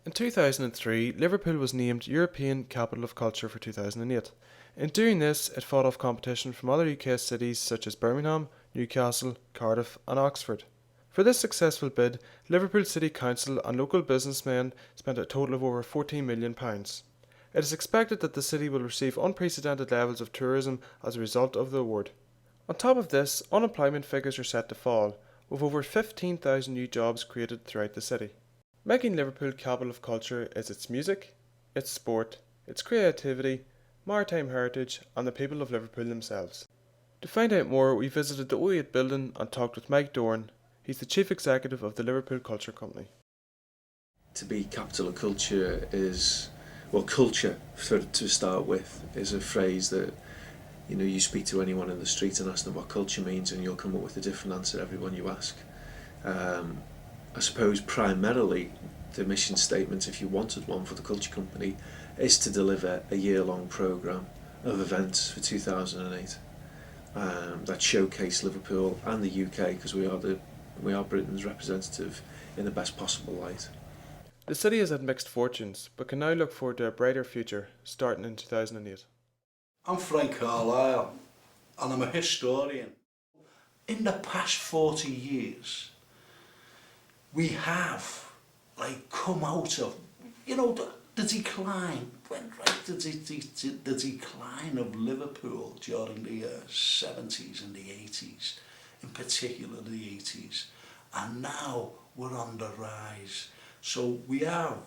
In 2003, Liverpool was named European Capital of Culture for 2008. In doing this, it fought off competition from other UK cities such as Birmingham, Newcastle, Cardiff and Oxford. For this successful bid, Liverpool City Council and local businessmen spent a total of over £14 million. It is expected that the city will receive unprecedented levels of tourism as a result of the award. On top of this, unemployment figures are set to fall, with over 15,000 new jobs created throughout the city. Making Liverpool Capital of Culture is its music, its sport, its creativity, maritime heritage and the people of Liverpool themselves. To find out more, we visited the O8 building and talked with Mike Dorn. He's the Chief Executive of the Liverpool Culture Company. To be capital of culture is, well, culture to start with is a phrase that, you know, you speak to anyone in the street and ask them what culture means and you'll come up with a different answer everyone you ask. I suppose primarily the mission statement, if you wanted one for the culture company, is to deliver a year-long programme of events for 2008 that showcase Liverpool and the UK, because we are Britain's representative in the best possible light. The city has had mixed fortunes, but can now look forward to a brighter future, starting in 2008. I'm Frank Carlisle, and I'm a historian. In the past 40 years, we have come out of, the decline, went right to the decline of Liverpool during the 70s and the 80s, in particular the 80s, and now we're on the rise. So we have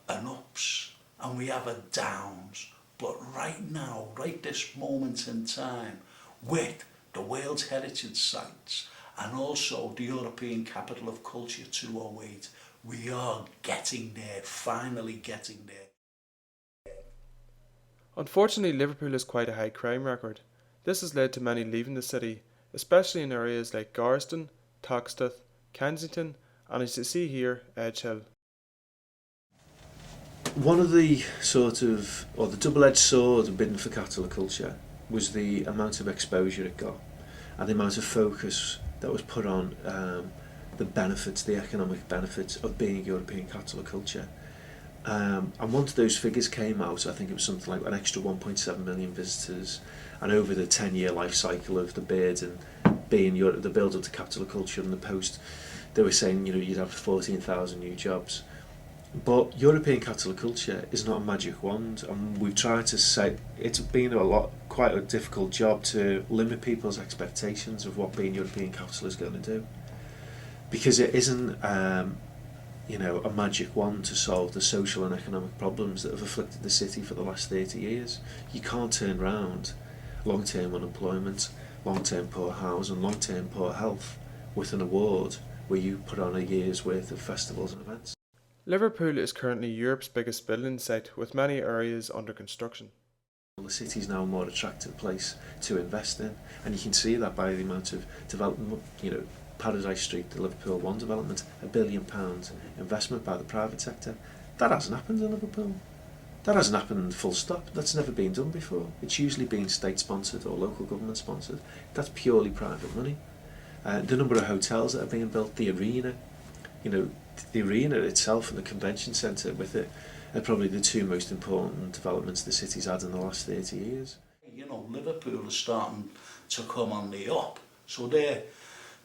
an ups and we have a downs, but right now, right this moment in time, with the World Heritage Sites and also the European Capital of Culture 208, we are getting there, finally getting there. Unfortunately, Liverpool has quite a high crime record. This has led to many leaving the city, especially in areas like Garston, Toxteth, Kensington and, as you see here, Edge Hill. One of the the double-edged sword of bidding for capital of culture was the amount of exposure it got and the amount of focus that was put on the economic benefits of being a European capital of culture. And once those figures came out, I think it was something like an extra 1.7 million visitors, and over the 10-year life cycle of the bid and being the build up to capital of culture and the post, they were saying, you'd have 14,000 new jobs. But European capital of culture is not a magic wand, and we've tried to say it's been quite a difficult job to limit people's expectations of what being European capital is going to do, because it isn't a magic wand to solve the social and economic problems that have afflicted the city for the last 30 years. You can't turn around long-term unemployment, long-term poor housing, long-term poor health with an award where you put on a year's worth of festivals and events. Liverpool is currently Europe's biggest building site, with many areas under construction. The city is now a more attractive place to invest in, and you can see that by the amount of development. Paradise Street, the Liverpool One development, £1 billion investment by the private sector. That hasn't happened in Liverpool. That hasn't happened full stop. That's never been done before. It's usually been state sponsored or local government sponsored. That's purely private money. The number of hotels that are being built, the arena, the arena itself and the convention centre with it are probably the two most important developments the city's had in the last 30 years. Liverpool is starting to come on the up, so they're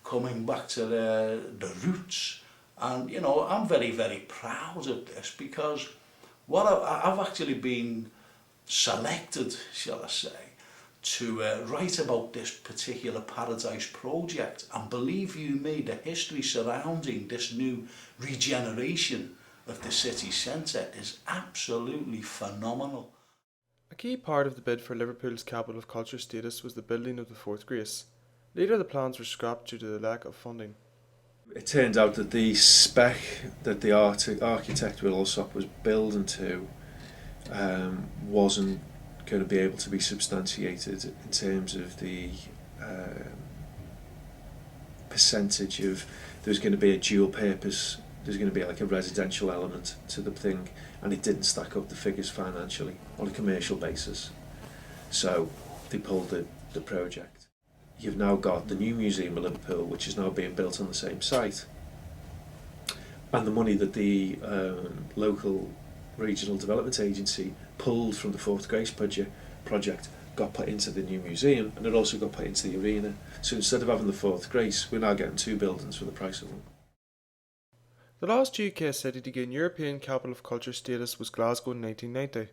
coming back to the roots, and I'm very, very proud of this, because I've actually been selected, shall I say, to write about this particular Paradise project, and believe you me, the history surrounding this new regeneration of the city centre is absolutely phenomenal. A key part of the bid for Liverpool's Capital of Culture status was the building of the Fourth Grace. Later the plans were scrapped due to the lack of funding. It turned out that the spec that the architect Will Alsop was building to wasn't going to be able to be substantiated in terms of the percentage of, there's going to be a dual purpose, there's going to be like a residential element to the thing, and it didn't stack up the figures financially on a commercial basis, so they pulled the project. You've now got the new Museum of Liverpool, which is now being built on the same site, and the money that the local regional development agency pulled from the Fourth Grace project got put into the new museum, and it also got put into the arena. So instead of having the Fourth Grace, we're now getting 2 buildings for the price of one. The last UK city to gain European Capital of Culture status was Glasgow in 1990.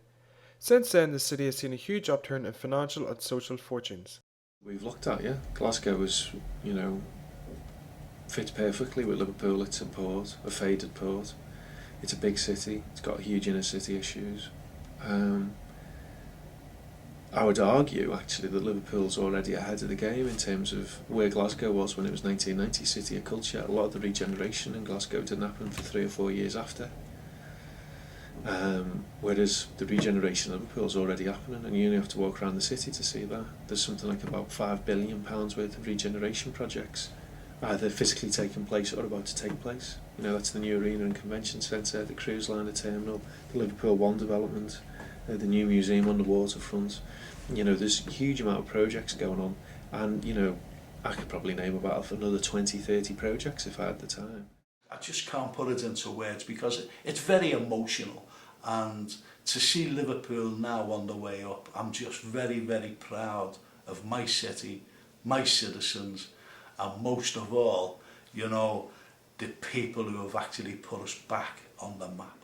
Since then, the city has seen a huge upturn in financial and social fortunes. We've looked at, Glasgow is, fits perfectly with Liverpool. It's a port, a faded port. It's a big city. It's got huge inner city issues. I would argue, actually, that Liverpool's already ahead of the game in terms of where Glasgow was when it was 1990 City of Culture. A lot of the regeneration in Glasgow didn't happen for 3 or 4 years after. Whereas the regeneration of Liverpool's already happening, and you only have to walk around the city to see that. There's something like about £5 billion worth of regeneration projects either physically taking place or about to take place. That's the new arena and convention centre, the cruise liner terminal, the Liverpool One development, the new museum on the waterfront. There's a huge amount of projects going on, and I could probably name about another 20-30 projects if I had the time. I just can't put it into words because it's very emotional, and to see Liverpool now on the way up, I'm just very, very proud of my city, my citizens, and most of all, the people who have actually put us back on the map.